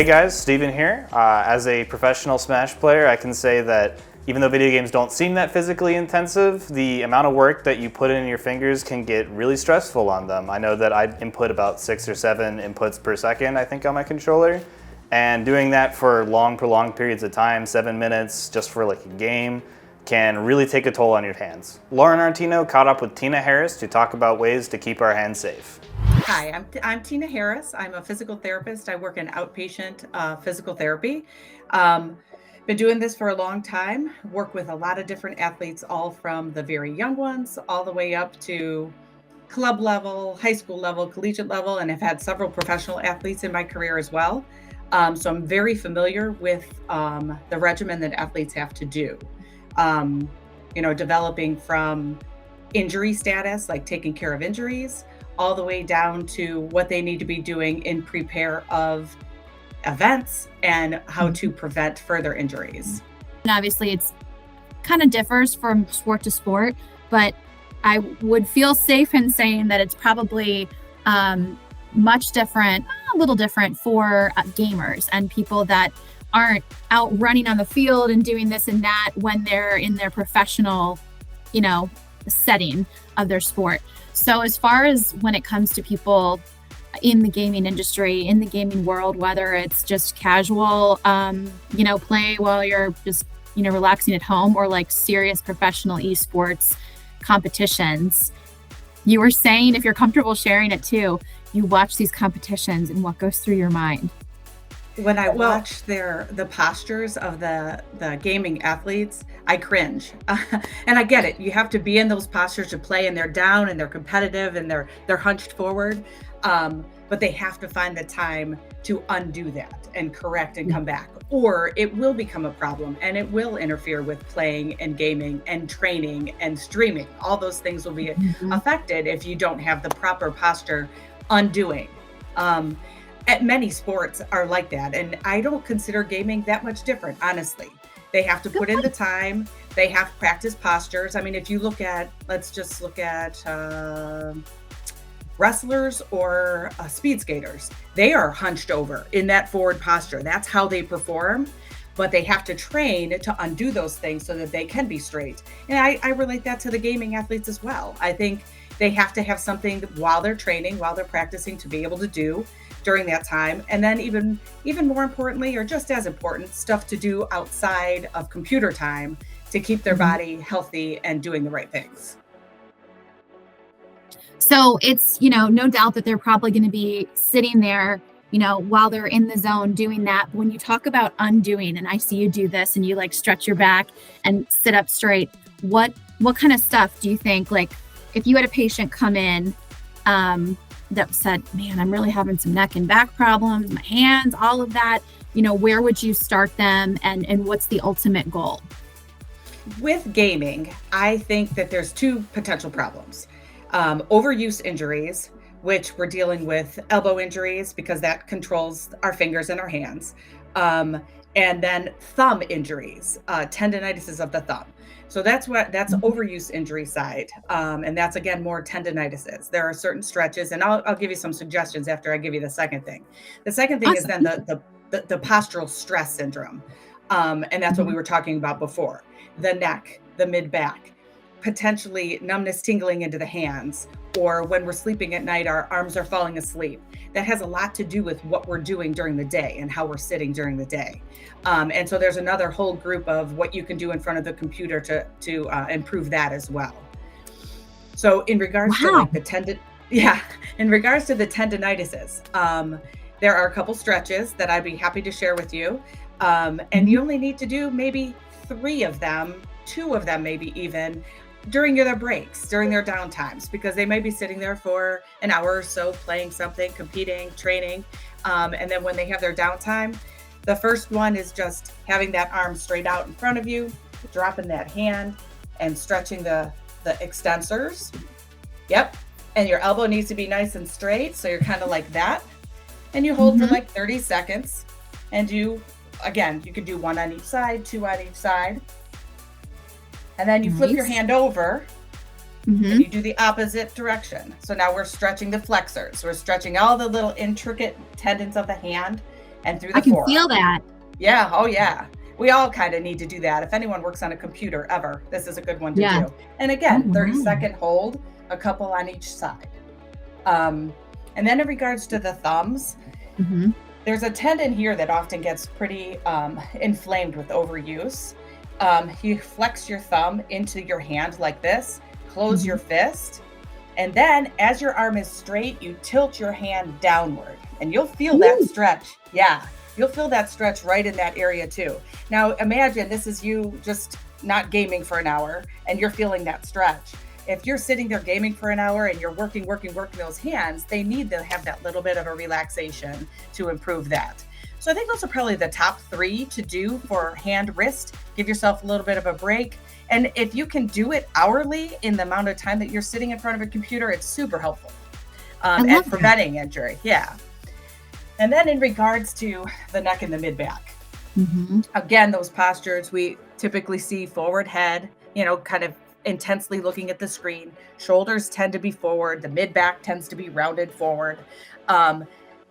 Hey guys, Steven here. As a professional Smash player, I can say that even though video games don't seem that physically intensive, the amount of work that you put in your fingers can get really stressful on them. I know that I input about 6 or 7 inputs per second, I think, on my controller. And doing that for long, prolonged periods of time, 7 minutes just for like a game, can really take a toll on your hands. Lauren Artino caught up with Tina Harris to talk about ways to keep our hands safe. Hi, I'm Tina Harris. I'm a physical therapist. I work in outpatient physical therapy. Um, Been doing this for a long time. Work with a lot of different athletes, all from the very young ones all the way up to club level, high school level, collegiate level, and have had several professional athletes in my career as well. So I'm very familiar with the regimen that athletes have to do. Um, Developing from injury status, like taking care of injuries, all the way down to what they need to be doing in prepare of events and how to prevent further injuries. And obviously it's kind of differs from sport to sport, but I would feel safe in saying that it's probably much different, a little different for gamers and people that aren't out running on the field and doing this and that when they're in their professional, setting of their sport. So as far as when it comes to people in the gaming industry, in the gaming world, whether it's just casual, play while you're just, relaxing at home, or like serious professional esports competitions, you were saying, if you're comfortable sharing it too, you watch these competitions and what goes through your mind? When I watch the postures of the gaming athletes, I cringe. And I get it. You have to be in those postures to play, and they're down and they're competitive and they're hunched forward. But they have to find the time to undo that and correct and come back, or it will become a problem and it will interfere with playing and gaming and training and streaming. All those things will be affected if you don't have the proper posture undoing. At many sports are like that, and I don't consider gaming that much different, honestly. They have to put in the time. They have to practice postures. I mean, if you let's just look at wrestlers or speed skaters. They are hunched over in that forward posture. That's how they perform, but they have to train to undo those things so that they can be straight. And I relate that to the gaming athletes as well. I think they have to have something while they're training, while they're practicing, to be able to do during that time. And then even more importantly, or just as important, stuff to do outside of computer time to keep their body healthy and doing the right things. So it's, no doubt that they're probably going to be sitting there, while they're in the zone doing that. But when you talk about undoing, and I see you do this and you like stretch your back and sit up straight, what kind of stuff do you think, like if you had a patient come in that said, man, I'm really having some neck and back problems, my hands, all of that, where would you start them, and what's the ultimate goal? With gaming, I think that there's 2 potential problems. Overuse injuries, which we're dealing with elbow injuries because that controls our fingers and our hands. And then thumb injuries, tendinitis of the thumb. So that's overuse injury side. And that's, again, more tendinitises. There are certain stretches, and I'll give you some suggestions after I give you the second thing. The second thing is then the postural stress syndrome. And that's what we were talking about before. The neck, the mid-back, potentially numbness, tingling into the hands, or when we're sleeping at night, our arms are falling asleep. That has a lot to do with what we're doing during the day and how we're sitting during the day. And so there's another whole group of what you can do in front of the computer to improve that as well. So in regards to like in regards to the tendinitises, there are a couple stretches that I'd be happy to share with you. And you only need to do maybe 3 of them, 2 of them maybe even, during their breaks, during their downtimes, because they may be sitting there for an hour or so playing something, competing, training. And then when they have their downtime, the first one is just having that arm straight out in front of you, dropping that hand and stretching the extensors. Yep. And your elbow needs to be nice and straight. So you're kind of like that. And you hold for like 30 seconds. And you could do 1 on each side, 2 on each side. And then you flip your hand over and you do the opposite direction. So now we're stretching the flexors. We're stretching all the little intricate tendons of the hand and through the I can forearm. feel that. Yeah. Oh, yeah. We all kind of need to do that. If anyone works on a computer ever, this is a good one to Yeah. do. And again, Oh, 30-second hold, a couple on each side. And then in regards to the thumbs, Mm-hmm. there's a tendon here that often gets pretty inflamed with overuse. You flex your thumb into your hand like this, close your fist, and then as your arm is straight, you tilt your hand downward, and you'll feel that stretch. Yeah, you'll feel that stretch right in that area too. Now imagine this is you just not gaming for an hour, and you're feeling that stretch. If you're sitting there gaming for an hour and you're working those hands, they need to have that little bit of a relaxation to improve that. So I think those are probably the top 3 to do for hand wrist. Give yourself a little bit of a break. And if you can do it hourly in the amount of time that you're sitting in front of a computer, it's super helpful at preventing injury. Yeah. And then in regards to the neck and the mid-back, again, those postures, we typically see forward head, kind of intensely looking at the screen. Shoulders tend to be forward. The mid-back tends to be rounded forward.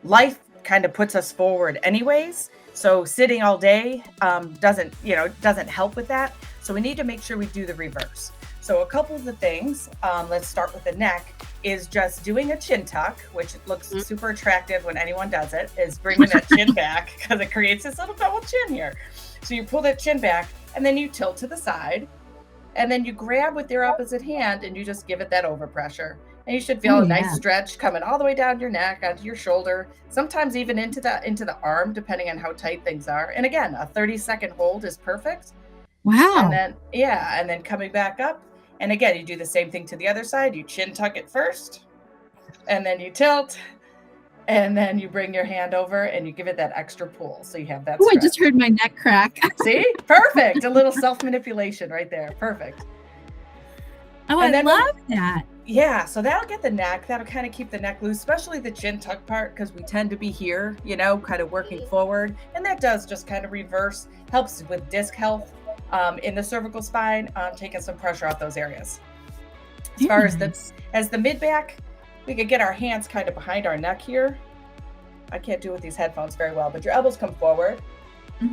Life kind of puts us forward anyways. So sitting all day doesn't help with that. So we need to make sure we do the reverse. So a couple of the things, let's start with the neck, is just doing a chin tuck, which looks super attractive when anyone does it, is bringing that chin back because it creates this little double chin here. So you pull that chin back and then you tilt to the side and then you grab with your opposite hand and you just give it that overpressure. And you should feel a nice stretch coming all the way down your neck, onto your shoulder, sometimes even into the arm, depending on how tight things are. And again, a 30-second hold is perfect. Wow. And then coming back up. And again, you do the same thing to the other side. You chin tuck it first, and then you tilt, and then you bring your hand over and you give it that extra pull. So you have that stretch. I just heard my neck crack. See? Perfect. A little self-manipulation right there. Perfect. Oh, I love that. Yeah, so that'll get the neck. That'll kind of keep the neck loose, especially the chin tuck part, because we tend to be here, kind of working forward. And that does just kind of reverse, helps with disc health in the cervical spine, taking some pressure off those areas. As far as the mid-back, we could get our hands kind of behind our neck here. I can't do it with these headphones very well, but your elbows come forward,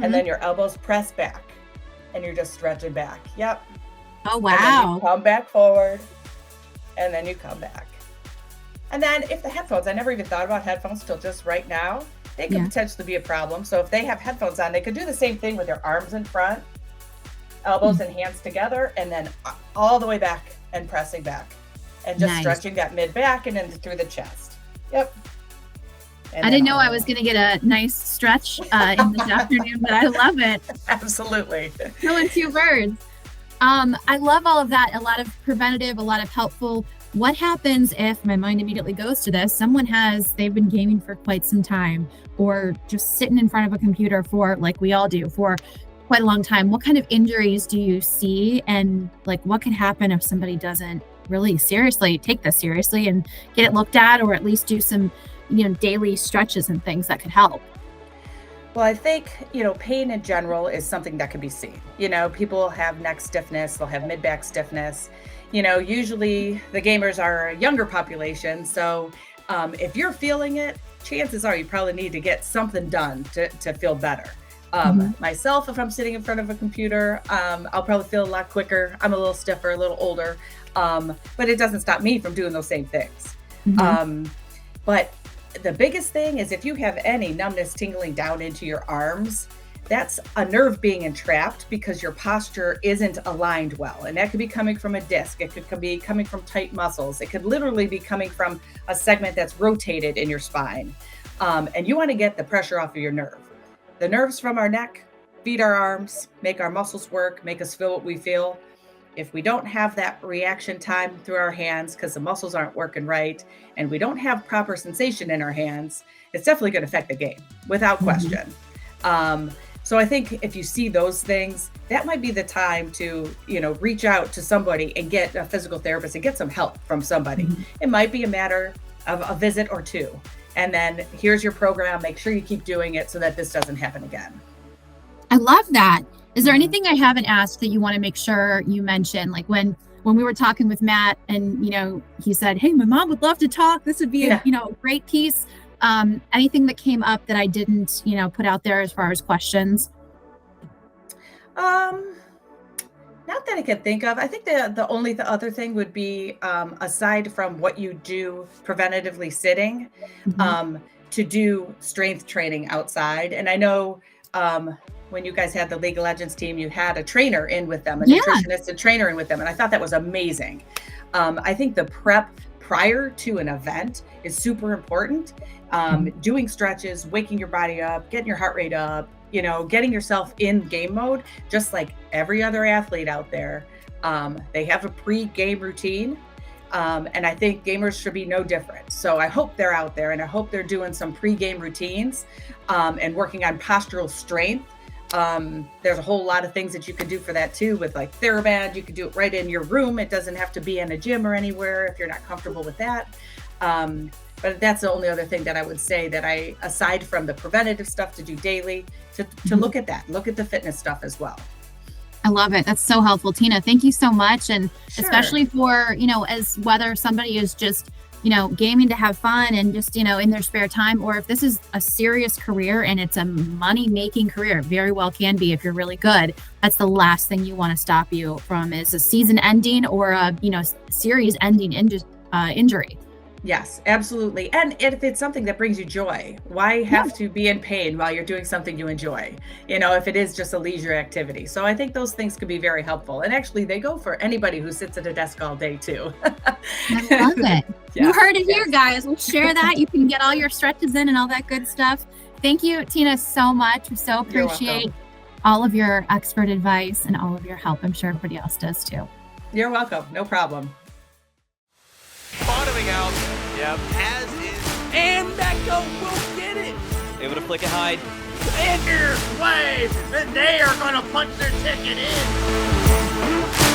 and then your elbows press back, and you're just stretching back. Yep. Oh, wow. And then you come back forward, and then you come back. And then if the headphones, I never even thought about headphones till just right now, they could potentially be a problem. So if they have headphones on, they could do the same thing with their arms in front, elbows and hands together, and then all the way back and pressing back. And just stretching that mid-back and then through the chest. Yep. I didn't know I was going to get a nice stretch in this afternoon, but I love it. Absolutely. Killing 2 birds. I love all of that. A lot of preventative, a lot of helpful. What happens if my mind immediately goes to this? They've been gaming for quite some time or just sitting in front of a computer for, like we all do, for quite a long time. What kind of injuries do you see? And what could happen if somebody doesn't really take this seriously and get it looked at, or at least do some, daily stretches and things that could help? Well, I think, pain in general is something that can be seen. People have neck stiffness, they'll have mid-back stiffness. Usually the gamers are a younger population. So if you're feeling it, chances are you probably need to get something done to feel better. Myself, if I'm sitting in front of a computer, I'll probably feel a lot quicker. I'm a little stiffer, a little older, but it doesn't stop me from doing those same things. But the biggest thing is if you have any numbness tingling down into your arms, that's a nerve being entrapped because your posture isn't aligned well. And that could be coming from a disc. It could be coming from tight muscles. It could literally be coming from a segment that's rotated in your spine. And you want to get the pressure off of your nerve. The nerves from our neck feed our arms, make our muscles work, make us feel what we feel. If we don't have that reaction time through our hands because the muscles aren't working right and we don't have proper sensation in our hands, it's definitely going to affect the game without question. So I think if you see those things, that might be the time to, reach out to somebody and get a physical therapist and get some help from somebody. It might be a matter of a visit or 2. And then here's your program. Make sure you keep doing it so that this doesn't happen again. I love that. Is there anything I haven't asked that you want to make sure you mention? Like when we were talking with Matt and, he said, hey, my mom would love to talk. This would be a great piece. Anything that came up that I didn't, put out there as far as questions? Not that I can think of. I think the only other thing would be, aside from what you do preventatively sitting, Mhm. to do strength training outside. And I know, when you guys had the League of Legends team, you had a trainer in with them, a Yeah. nutritionist and trainer in with them, and I thought that was amazing. I think the prep prior to an event is super important. Mhm. Doing stretches, waking your body up, getting your heart rate up, getting yourself in game mode, just like every other athlete out there. They have a pre-game routine. And I think gamers should be no different. So I hope they're out there and I hope they're doing some pre-game routines, and working on postural strength. There's a whole lot of things that you could do for that too, with like TheraBand. You could do it right in your room. It doesn't have to be in a gym or anywhere if you're not comfortable with that. But that's the only other thing that I would say, that aside from the preventative stuff to do daily, to Mhm. look at that, look at the fitness stuff as well. I love it. That's so helpful. Tina, thank you so much. And Sure. especially for, as whether somebody is just, gaming to have fun and just, in their spare time, or if this is a serious career and it's a money making career, it very well can be if you're really good. That's the last thing you want to stop you from is a season ending or a, series ending injury. Yes, absolutely. And if it's something that brings you joy, why Yeah. have to be in pain while you're doing something you enjoy? If it is just a leisure activity. So I think those things could be very helpful. And actually, they go for anybody who sits at a desk all day, too. I love it. You Yes, heard it here, yes. guys. We'll share that. You can get all your stretches in and all that good stuff. Thank you, Tina, so much. We so You're appreciate welcome. all of your expert advice and all of your help. I'm sure everybody else does too. You're welcome. No problem. Bottoming out. Yep. As is. And that go will get it. Able to flick it hide. And here's Wave. And they are going to punch their ticket in.